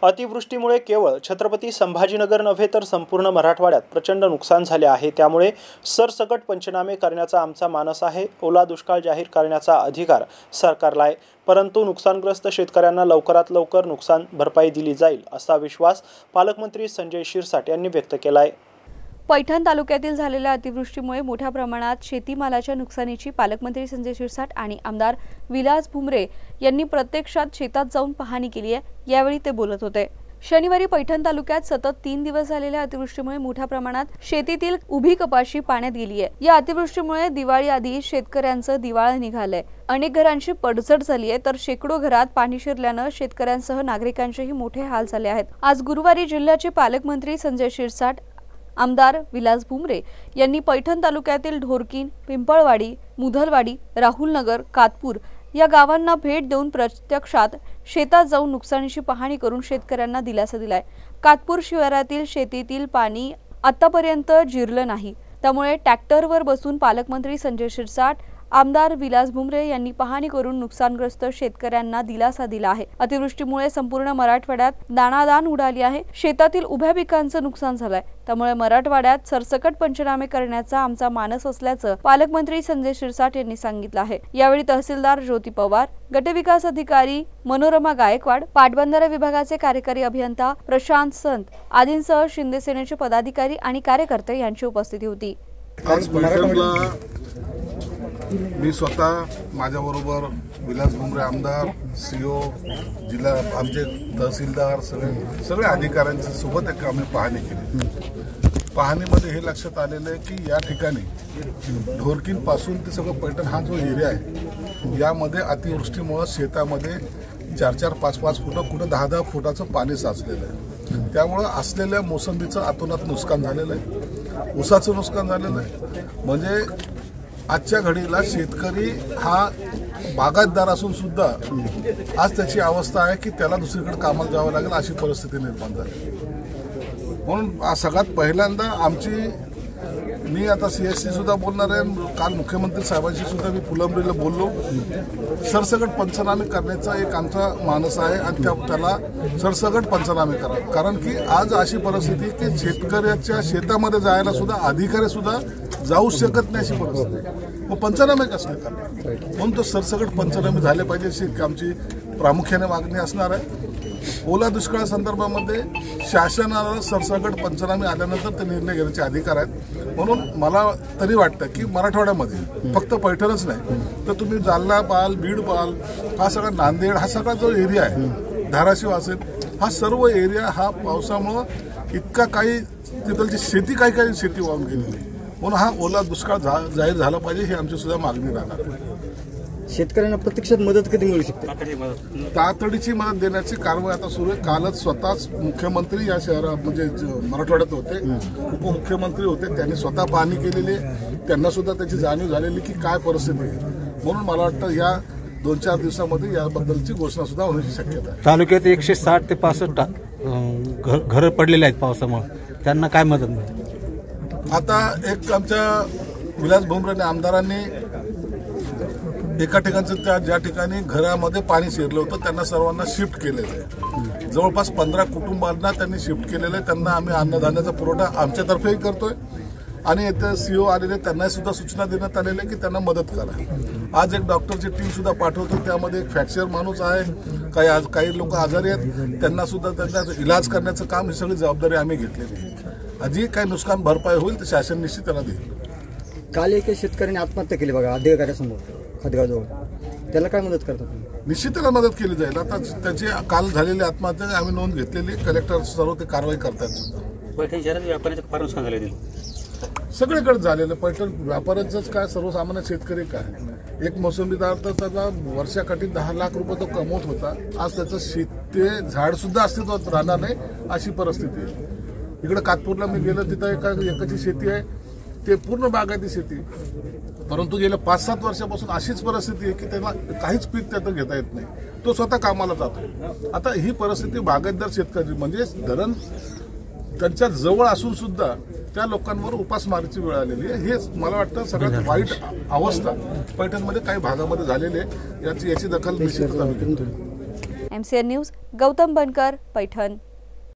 अतिवृष्टीमुळे केवळ छत्रपती संभाजीनगर नव्हे तर संपूर्ण मराठवाड्यात प्रचंड नुकसान झाले आहे। त्यामुळे सरसकट पंचनामे करण्याचा आमचा मानस आहे। ओला दुष्काळ जाहीर करण्याचा अधिकार सरकारला आहे, परंतु नुकसानग्रस्त शेतकऱ्यांना लवकरात लवकर नुकसान भरपाई दिली जाईल असा विश्वास पालकमंत्री संजय शिरसाट यांनी व्यक्त केला आहे। पैठण तालुक्यातील झालेल्या अतिवृष्टीमुळे मोठ्या प्रमाणात शेतीमालाच्या नुकसानीची पालकमंत्री संजय शिरसाट आणि आमदार विलास भुमरे यांनी प्रत्यक्षात शेतात जाऊन पाहणी केली आहे। यावेळी ते बोलत होते। शनिवारी पैठण तालुक्यात सतत 3 दिवस झालेल्या अतिवृष्टीमुळे मोठ्या प्रमाणात शेतीतील उभी कपाशी पाण्यात गेली आहे। या अतिवृष्टीमुळे दिवाळी आधी शेतकऱ्यांचं दिवाळं निघालंय। अनेक घरांची पडझड झाली आहे, तर शेकडो घरात पाणी शिरल्यानं शेतकऱ्यांसह नागरिकांचेही मोठे हाल झाले आहेत। आज गुरुवारी जिल्ह्याचे पालकमंत्री संजय शिरसाट, आमदार विलास भुमरे यांनी पैठण तालुक्यातील ढोरकीन, पिंपळवाडी, मुधलवाडी, राहुलनगर, कातपूर या गावांना भेट देऊन प्रत्यक्षात शेतात जाऊन नुकसानीची पाहणी करून शेतकऱ्यांना दिलासा दिलाय। कातपूर शिवारातील शेतीतील पाणी आतापर्यंत जिरलं नाही, त्यामुळे ट्रॅक्टरवर बसून पालकमंत्री संजय शिरसाट, आमदार विलास भुमरे यांनी पाहणी करून नुकसानग्रस्त शेतकऱ्यांना दिलासा दिला आहे। अतिवृष्टीमुळे संपूर्ण मराठवाड्यात दाणादाण उडाली आहे। शेतातील उभ्या पिकांचं नुकसान झालंय, त्यामुळे मराठवाड्यात सरसकट पंचनामे करण्याचा आमचा मानस असल्याचं पालकमंत्री संजय शिरसाट यांनी सांगितलं आहे। यावेळी तहसीलदार ज्योती पवार, गटविकास अधिकारी मनोरमा गायकवाड, पाटबंधारा विभागाचे कार्यकारी अभियंता प्रशांत संत आदींसह शिंदे सेनेचे पदाधिकारी आणि कार्यकर्ते यांची उपस्थिती होती। मी स्वतः माझ्याबरोबर विलास भुमरे आमदार, सीओ, जिल्हा आमचे तहसीलदार सगळे अधिकाऱ्यांच्या सोबत एक आम्ही पाहणी केली। पाहणीमध्ये हे लक्षात आलेलं आहे की या ठिकाणी ढोरकीन पासून ते सगळं पैठण हा जो एरिया आहे, यामध्ये अतिवृष्टीमुळे शेतामध्ये 4-4, 5-5 फूट, कुठं 10-10 फुटाचं पाणी साचलेलं आहे। त्यामुळे असलेल्या मोसंबीचं अतोनात नुकसान झालेलं आहे, ऊसाचं नुकसान झालेलं आहे। म्हणजे आजच्या घडीला शेतकरी हा बागायतदार असून सुद्धा आज त्याची अवस्था आहे की त्याला दुसरीकडे कामाला जावं लागेल अशी परिस्थिती निर्माण झाली। म्हणून सगळ्यात पहिल्यांदा मी आता CSC सुद्धा बोलणार आहे। काल मुख्यमंत्री साहेबांशी सुद्धा मी फुलंब्रीला बोललो। सरसकट पंचनामे करण्याचा एक आमचा मानस आहे आणि त्याला सरसकट पंचनामे करा, कारण की आज अशी परिस्थिती की शेतकऱ्याच्या शेतामध्ये जायला सुद्धा अधिकारी सुद्धा जाऊ शकत नाही अशी परिस्थिती। मग पंचनामे कसले करणार? म्हणून तो सरसकट पंचनामे झाले पाहिजे अशी आमची प्रामुख्याने मागणी असणार आहे। ओला दुष्काळ संदर्भामध्ये शासनाला सरसकट पंचनामे आल्यानंतर ते निर्णय घेण्याचे अधिकार आहेत। म्हणून मला तरी वाटतं की मराठवाड्यामध्ये फक्त पैठणच नाही तर तुम्ही जालना पाहाल, बीड पाहाल, हा सगळा नांदेड, हा सगळा जो एरिया आहे, धाराशिव असेल, हा सर्व एरिया हा पावसामुळं इतका काही तिथलची शेती काही शेती वाहून गेलेली, म्हणून हा ओला दुष्काळ जाहीर झाला पाहिजे ही आमची सुद्धा मागणी राहणार आहे। शेतकऱ्यांना प्रत्यक्षात मदत कधी मिळू शकते? तातडीची मदत देण्याची कारवाई आता सुरू आहे। कालच स्वतःच मुख्यमंत्री या शहरात म्हणजे मराठवाड्यात होते, उपमुख्यमंत्री होते, त्यांनी स्वतः पाहणी केलेली आहे। त्यांना सुद्धा त्याची जाणीव झालेली की काय परिस्थिती आहे। म्हणून मला वाटतं या 2-4 दिवसामध्ये याबद्दलची घोषणा सुद्धा होण्याची शक्यता आहे। तालुक्यात 160 ते 65 घरं पडलेले आहेत पावसामुळे, त्यांना काय मदत मिळेल? आता एक आमच्या विलास भुमरे आमदारांनी एका ठिकाणचं ज्या ठिकाणी घरामध्ये पाणी शिरलं होतं त्यांना सर्वांना शिफ्ट केलेलं आहे। जवळपास 15 कुटुंबांना त्यांनी शिफ्ट केलेलं आहे। त्यांना आम्ही अन्नधान्याचा पुरवठा आमच्यातर्फेही करतोय आणि इथे CO आलेले त्यांना सुद्धा सूचना देण्यात आलेल्या आहे की त्यांना मदत करा। आज एक डॉक्टरची टीम सुद्धा पाठवतो, त्यामध्ये एक फ्रॅक्चर माणूस आहे, काही लोक आजारी आहेत, त्यांना सुद्धा त्यांचा इलाज करण्याचं काम ही सगळी जबाबदारी आम्ही घेतलेली आहे। जी काही नुकसान भरपाई होईल ते शासन निश्चित त्यांना देईल। काल एका शेतकऱ्याने आत्महत्या केली बघा अधिकाऱ्यासमोर खदगावजवळ, त्याला काय मदत करतात? निश्चित त्याला मदत केली जाईल। आता त्याची काल झालेली आत्महत्या आम्ही नोंद घेतलेली, कलेक्टर सर्व ते कारवाई करतात सुद्धा। पैठण शहरात व्यापाऱ्याचं फार नुकसान झालेलं सगळीकडे झालेलं। पैठण व्यापाऱ्यांचंच काय, सर्वसामान्य शेतकरी काय, एक मोसंबीदार तर त्याचा वर्षाकाठी 10 लाख रुपये तो कमवत होता, आज त्याचं ते झाड सुद्धा अस्तित्वात राहणार नाही अशी परिस्थिती आहे। इकडे कातपूरला मी गेलो, तिथं एकाची शेती आहे, ते पूर्ण बागायती शेती, परंतु गेल्या 5-7 वर्षापासून अशीच परिस्थिती आहे की त्याला काहीच पीक त्यातून घेता येत नाही, तो स्वतः कामाला जातो। आता ही परिस्थिती बागायतदार शेतकरी म्हणजे धरण त्यांच्या जवळ असून सुद्धा त्या लोकांवर उपासमारीची वेळ आलेली आहे। हेच मला वाटतं सगळ्यात वाईट अवस्था पैठणमध्ये काही भागामध्ये झालेली आहे। याची दखल निश्चितच आम्ही घेतो। MCN न्यूज, गौतम बनकर, पैठण.